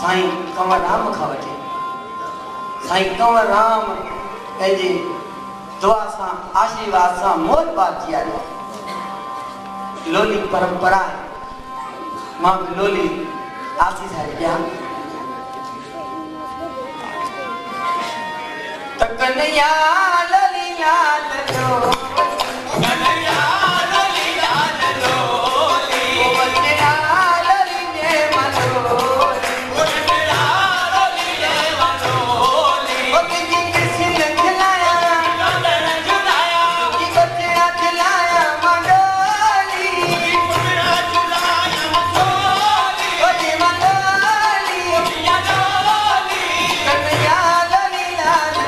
साईं कंवर राम खां वठी साईं कंवर राम पंहिंजी दुआ सां आशीर्वाद सां मौजबात थी आया। लोली परंपरा है, मां भी लोली आशीष है क्या त कन्हैया लोली लाल लो कन्हैया लोली लाल लो ओ बचड़ा लोली ने मनोली ओ बचड़ा लोली ने मनोली ओ किसी कृष्ण खिलाया कंदन झुलाया कि बचड़ा खिलाया मंडोली कि बचड़ा झुलाया मंडोली ओ जी मंडोली ओ पिया डोली कन्हैया लोली लाल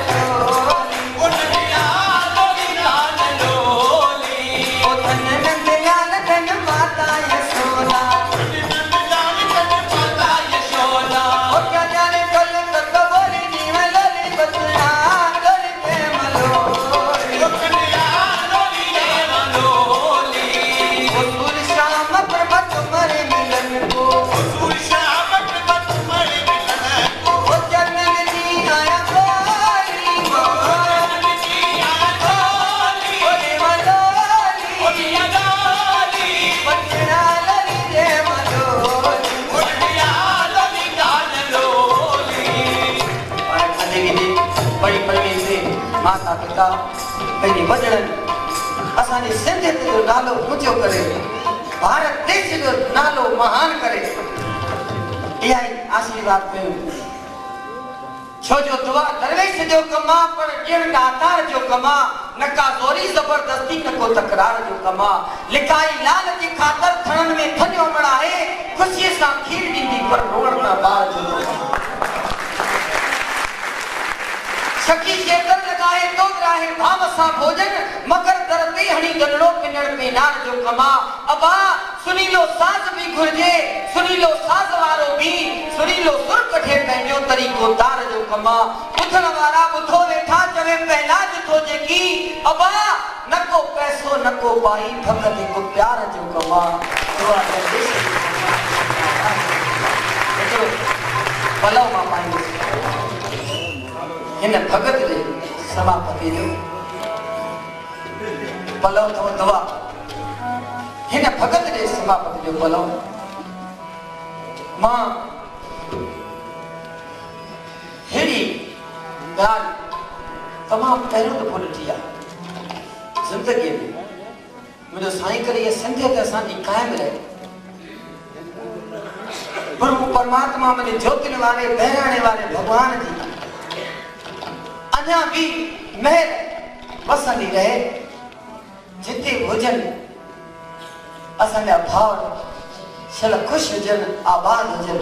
माता पिता पंहिंजे वॾड़नि असांजे सिंधियत जो नालो ऊंचो करे भारत देश जो नालो महान करे इहा ई आशीर्वाद कयूं। छो जो दुआ दरवेश जो कम आहे पर ॾियण दातार जो कम आहे न का ज़ोरी ज़बरदस्ती न को तकरार जो कम आहे लिकाई लाल जी ख़ातिर थणनि में थञो मण आहे ख़ुशीअ सां खीर ॾींदी पर रोअण न ॿार जो कम आहे। सखी शेतर लगाए तो राहे भाव सा भोजन मकर दरती हणी गनड़ो पिनड़ में नार जो कमा अबा सुनी लो साज भी घुरजे सुनी लो साज वारो भी सुनी लो सुर कठे पंहिंजो तरीको तार जो कमा ॿुधण वारा ॿुधो वेठा चवे पहला जुथो जेकी अबा न को पैसो न को पाई फक़त हिकु प्यार जो कमा दुआ दे पलव मां पाईंदुसि हिन भगत जे सभापति जो पलव थो दवा हिन भगत जे सभापति जो पलव मां हेड़ी ॻाल्हि तमामु पहिरियों दफ़ो ॾिठी आहे ज़िंदगीअ में मुंहिंजो साईं करे इहा सिंधियत असांजी क़ाइमु रहे प्रभु परमात्मा मुंहिंजे ज्योतिन वारे बहिराणे वारे भॻवान जी अञा भी महर वसंदी रहे जिते हुजन असांजा भाव शल खुश हुजन आबाद हुजन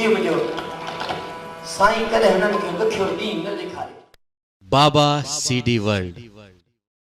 इहो मुंहिंजो साईं कॾहिं हुननि खे ॾुखियो ॾींहुं न ॾेखारे। बाबा CD वर्ल्ड